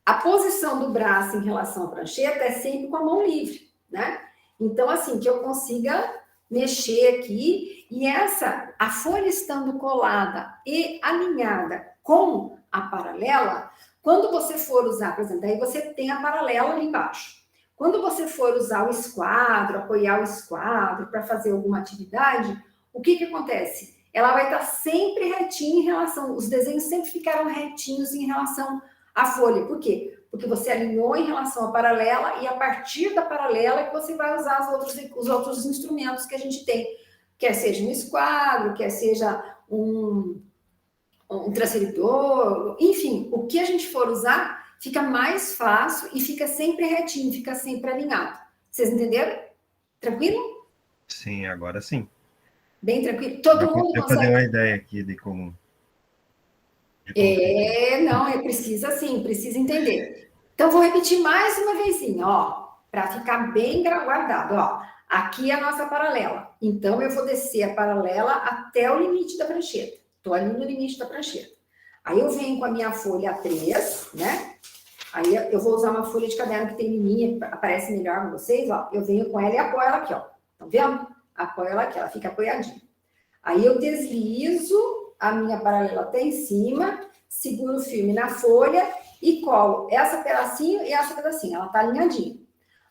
a posição do braço em relação à prancheta é sempre com a mão livre, né? Então, assim, que eu consiga mexer aqui e a folha estando colada e alinhada com a paralela, quando você for usar, por exemplo, daí você tem a paralela ali embaixo. Quando você for usar o esquadro, apoiar o esquadro para fazer alguma atividade, o que acontece? Ela vai estar sempre retinha em relação, os desenhos sempre ficaram retinhos em relação à folha. Por quê? Porque você alinhou em relação à paralela e a partir da paralela que você vai usar os outros instrumentos que a gente tem. Quer seja um esquadro, quer seja um transferidor, enfim, o que a gente for usar fica mais fácil e fica sempre retinho, fica sempre alinhado. Vocês entenderam? Tranquilo? Sim, agora sim. Bem tranquilo? Todo mundo consegue fazer uma ideia aqui de como... precisa entender. Então, vou repetir mais uma vezinha, ó, para ficar bem guardado, ó. Aqui é a nossa paralela. Então, eu vou descer a paralela até o limite da prancheta. Estou ali no limite da prancheta. Aí, eu venho com a minha folha A3, né? Aí, eu vou usar uma folha de caderno que tem em mim, aparece melhor com vocês, ó. Eu venho com ela e apoio ela aqui, ó. Estão vendo? Apoio ela aqui, ela fica apoiadinha. Aí, eu deslizo a minha paralela até em cima, seguro firme na folha e colo essa pedacinho e essa pedacinho. Ela tá alinhadinha.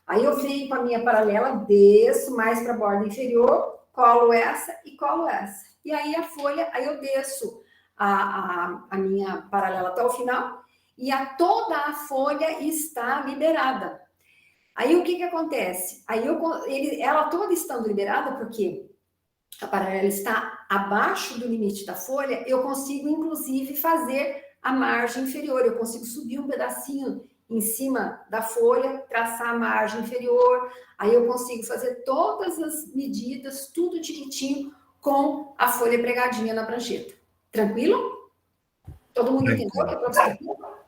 Aí eu venho com a minha paralela, desço mais para a borda inferior, colo essa e colo essa. E aí a folha, aí eu desço a minha paralela até o final e toda a folha está liberada. Aí o que acontece? Aí ela toda estando liberada, porque a paralela está abaixo do limite da folha, eu consigo, inclusive, fazer a margem inferior. Eu consigo subir um pedacinho em cima da folha, traçar a margem inferior. Aí eu consigo fazer todas as medidas, tudo direitinho, com a folha pregadinha na prancheta. Tranquilo? Todo mundo entendeu o que eu estou explicando?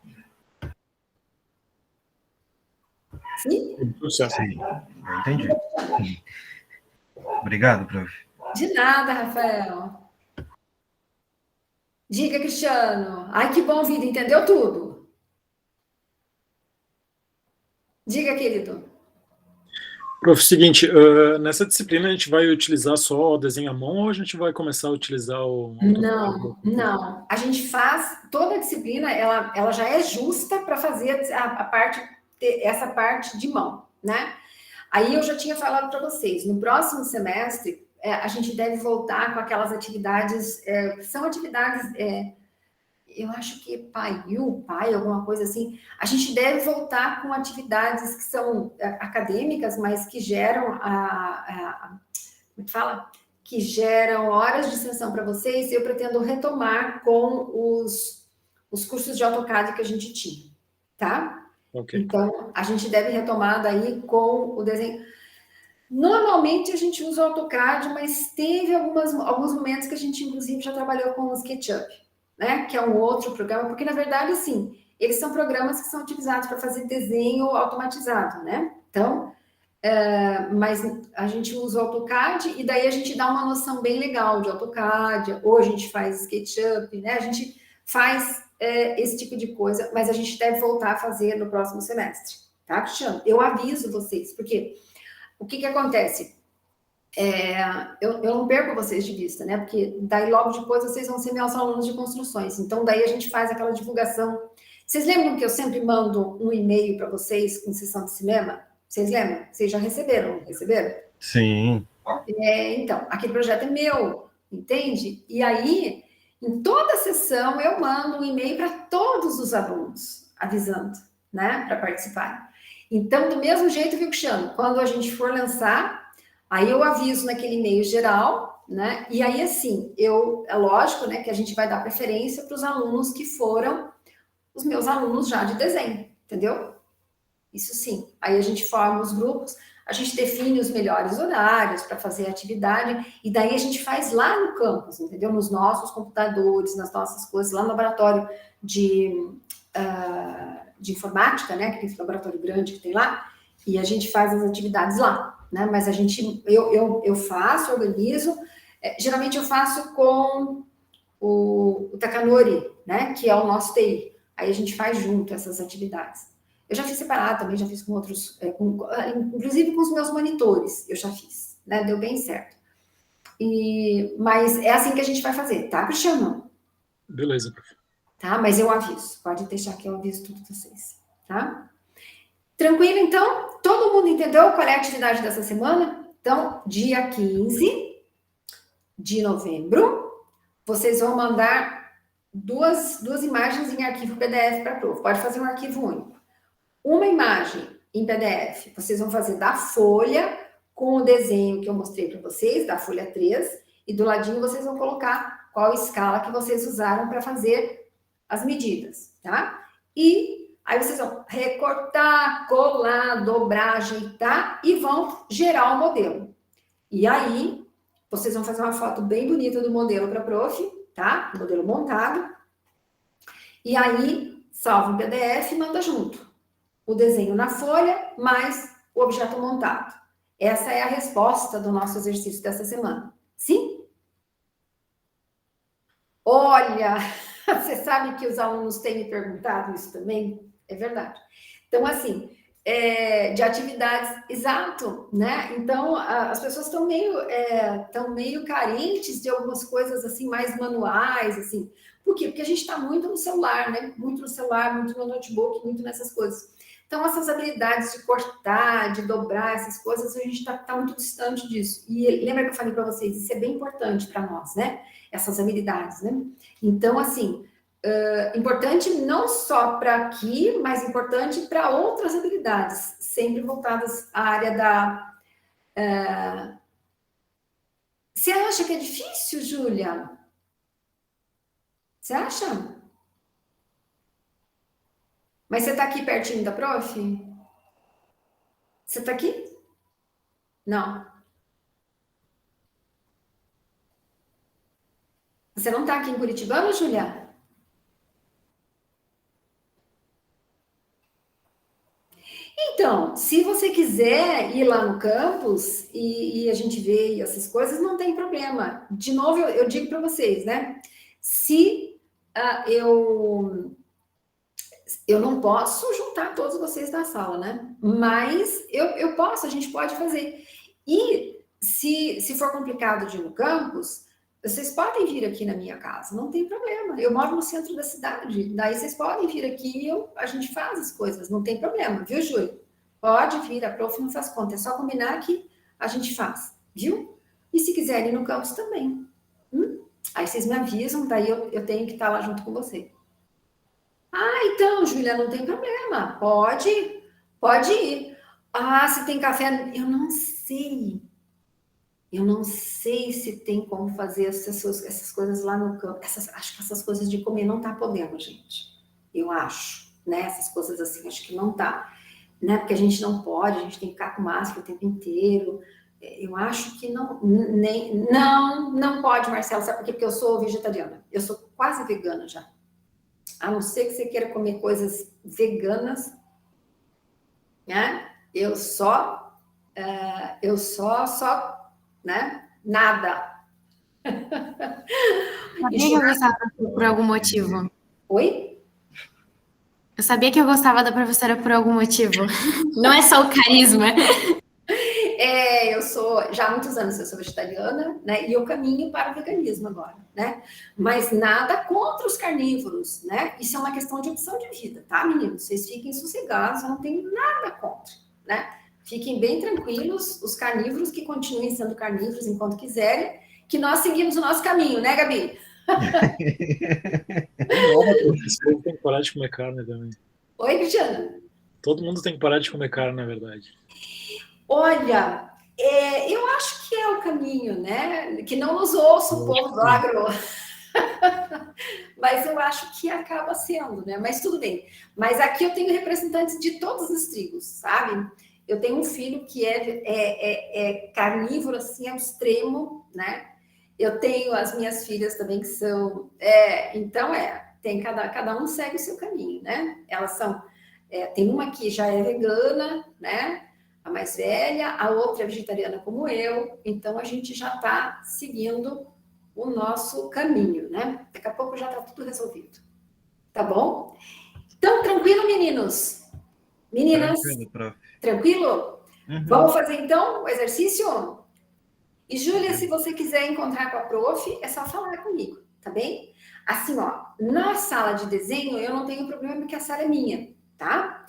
Sim? Sim, eu entendi. Obrigado, prof. De nada, Rafael. Diga, Cristiano. Ai, que bom, vida, entendeu tudo? Diga, querido. Prof, seguinte, nessa disciplina a gente vai utilizar só o desenho à mão ou a gente vai começar a utilizar o... Não. A gente faz, toda a disciplina, ela já é justa para fazer essa parte de mão, né? Aí eu já tinha falado para vocês, no próximo semestre, a gente deve voltar com aquelas atividades, que são atividades, eu acho que pai, alguma coisa assim. A gente deve voltar com atividades que são acadêmicas, mas que geram como fala? Que geram horas de sessão para vocês. Eu pretendo retomar com os cursos de AutoCAD que a gente tinha, tá? Okay. Então, a gente deve retomar daí com o desenho. Normalmente a gente usa o AutoCAD, mas teve alguns momentos que a gente, inclusive, já trabalhou com o SketchUp, né? Que é um outro programa, porque, na verdade, assim, eles são programas que são utilizados para fazer desenho automatizado, né? Então, mas a gente usa o AutoCAD e daí a gente dá uma noção bem legal de AutoCAD, ou a gente faz SketchUp, né? A gente faz esse tipo de coisa, mas a gente deve voltar a fazer no próximo semestre, tá, Cristiano? Eu aviso vocês, porque o que acontece? Eu não perco vocês de vista, né? Porque daí logo depois vocês vão ser meus alunos de construções. Então daí a gente faz aquela divulgação. Vocês lembram que eu sempre mando um e-mail para vocês com sessão de cinema? Vocês lembram? Vocês já receberam, não receberam? Sim. Então, aquele projeto é meu, entende? E aí, em toda sessão, eu mando um e-mail para todos os alunos, avisando, né? Para participarem. Então, do mesmo jeito, viu, Cristiano? Quando a gente for lançar, aí eu aviso naquele e-mail geral, né? E aí, assim, é lógico, né, que a gente vai dar preferência para os alunos que foram os meus alunos já de desenho, entendeu? Isso sim. Aí a gente forma os grupos, a gente define os melhores horários para fazer a atividade, e daí a gente faz lá no campus, entendeu? Nos nossos computadores, nas nossas coisas, lá no laboratório de informática, né? Aquele laboratório grande que tem lá, e a gente faz as atividades lá, né? Mas eu faço, organizo, geralmente eu faço com o Takanori, né? Que é o nosso TI. Aí a gente faz junto essas atividades. Eu já fiz separado também, já fiz com outros, inclusive com os meus monitores, eu já fiz, né? Deu bem certo. Mas é assim que a gente vai fazer, tá, Cristiano? Beleza, prof. Tá, mas eu aviso, pode deixar que eu aviso tudo vocês, tá? Tranquilo, então? Todo mundo entendeu qual é a atividade dessa semana? Então, dia 15 de novembro, vocês vão mandar duas imagens em arquivo PDF para a prof. Pode fazer um arquivo único. Uma imagem em PDF, vocês vão fazer da folha com o desenho que eu mostrei para vocês, da folha 3, e do ladinho vocês vão colocar qual escala que vocês usaram para fazer as medidas, tá? E aí vocês vão recortar, colar, dobrar, ajeitar e vão gerar o modelo. E aí, vocês vão fazer uma foto bem bonita do modelo para a prof, tá? Modelo montado. E aí, salva em PDF e manda junto. O desenho na folha, mais o objeto montado. Essa é a resposta do nosso exercício dessa semana. Sim? Olha, você sabe que os alunos têm me perguntado isso também? É verdade. Então, assim, de atividades, exato, né? Então, as pessoas estão meio carentes de algumas coisas, assim, mais manuais, assim. Por quê? Porque a gente está muito no celular, né? Muito no celular, muito no notebook, muito nessas coisas. Então, essas habilidades de cortar, de dobrar, essas coisas, a gente está muito distante disso. E lembra que eu falei para vocês, isso é bem importante para nós, né? Essas habilidades, né? Então, assim, importante não só para aqui, mas importante para outras habilidades, sempre voltadas à área da... Você acha que é difícil, Júlia? Você acha? Mas você está aqui pertinho da prof? Você está aqui? Não. Você não está aqui em Curitibano, Júlia? Então, se você quiser ir lá no campus e a gente vê essas coisas, não tem problema. De novo, eu digo para vocês, né? Se eu não posso juntar todos vocês na sala, né? Mas eu posso, a gente pode fazer. E se for complicado de ir no campus, vocês podem vir aqui na minha casa, não tem problema. Eu moro no centro da cidade, daí vocês podem vir aqui e a gente faz as coisas, não tem problema, viu, Júlio? Pode vir, a prof não faz conta, é só combinar que a gente faz, viu? E se quiserem ir no campus também. Aí vocês me avisam, daí eu tenho que estar lá junto com você. Ah, então, Júlia, não tem problema. Pode ir. Ah, se tem café, eu não sei. Eu não sei se tem como fazer essas coisas lá no campo. Acho que essas coisas de comer não tá podendo, gente. Eu acho, né? Essas coisas assim, acho que não tá. Né? Porque a gente não pode, a gente tem que ficar com máscara o tempo inteiro. Eu acho que não pode, Marcelo. Sabe por quê? Porque eu sou vegetariana. Eu sou quase vegana já. A não ser que você queira comer coisas veganas, né? Eu só, né? Nada. Sabia que eu gostava por algum motivo. Oi? Eu sabia que eu gostava da professora por algum motivo. Não é só o carisma. Eu sou, já há muitos anos eu sou vegetariana, né? E eu caminho para o veganismo agora, né? Mas nada contra os carnívoros, né? Isso é uma questão de opção de vida, tá, meninos? Vocês fiquem sossegados, eu não tenho nada contra, né? Fiquem bem tranquilos, os carnívoros que continuem sendo carnívoros enquanto quiserem, que nós seguimos o nosso caminho, né, Gabi? Todo mundo tem que parar de comer carne também. Oi, Cristiana. Todo mundo tem que parar de comer carne, na verdade. Olha, eu acho que é o caminho, né? Que não nos ouça o povo do agro. Mas eu acho que acaba sendo, né? Mas tudo bem. Mas aqui eu tenho representantes de todas as tribos, sabe? Eu tenho um filho que é carnívoro, assim, ao extremo, né? Eu tenho as minhas filhas também que são... Então, tem cada um segue o seu caminho, né? Elas são... tem uma que já é vegana, né? A mais velha, a outra é vegetariana como eu. Então, a gente já está seguindo o nosso caminho, né? Daqui a pouco já está tudo resolvido. Tá bom? Então, tranquilo, meninos? Meninas? Tranquilo, prof. Tranquilo? Uhum. Vamos fazer, então, o exercício? E, Júlia, se você quiser encontrar com a prof, é só falar comigo, tá bem? Assim, ó, na sala de desenho, eu não tenho problema porque a sala é minha, tá?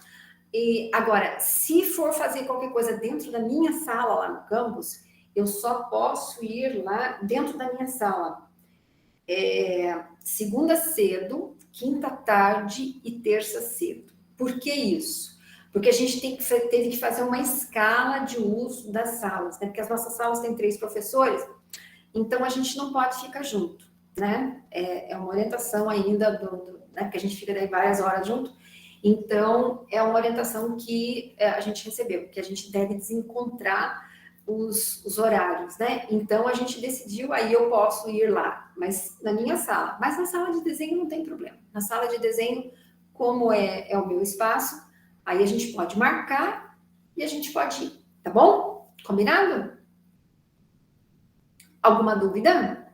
E, agora, se for fazer qualquer coisa dentro da minha sala lá no campus, eu só posso ir lá dentro da minha sala. Segunda cedo, quinta tarde e terça cedo. Por que isso? Porque a gente teve que fazer uma escala de uso das salas, né? Porque as nossas salas têm 3 professores, então a gente não pode ficar junto, né? É uma orientação ainda, né? Porque a gente fica daí várias horas junto. Então, é uma orientação que a gente recebeu, que a gente deve desencontrar os horários, né? Então, a gente decidiu, aí eu posso ir lá, mas na minha sala. Mas na sala de desenho não tem problema. Na sala de desenho, como é o meu espaço, aí a gente pode marcar e a gente pode ir, tá bom? Combinado? Alguma dúvida?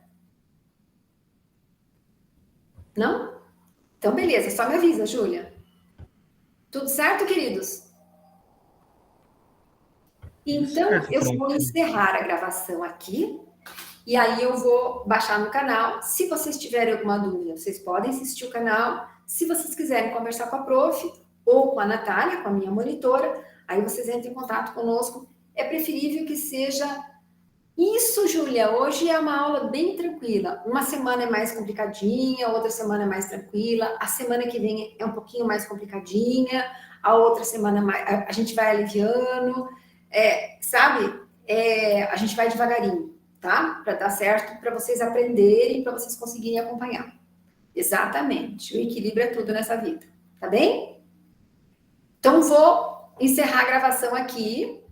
Não? Então, beleza, só me avisa, Júlia. Tudo certo, queridos? Então, eu vou encerrar a gravação aqui, e aí eu vou baixar no canal. Se vocês tiverem alguma dúvida, vocês podem assistir o canal. Se vocês quiserem conversar com a prof, ou com a Natália, com a minha monitora, aí vocês entrem em contato conosco. É preferível que seja... Isso, Júlia, hoje é uma aula bem tranquila. Uma semana é mais complicadinha, outra semana é mais tranquila, a semana que vem é um pouquinho mais complicadinha, a outra semana a gente vai aliviando, sabe? A gente vai devagarinho, tá? Para dar certo, para vocês aprenderem, para vocês conseguirem acompanhar. Exatamente, o equilíbrio é tudo nessa vida, tá bem? Então, vou encerrar a gravação aqui.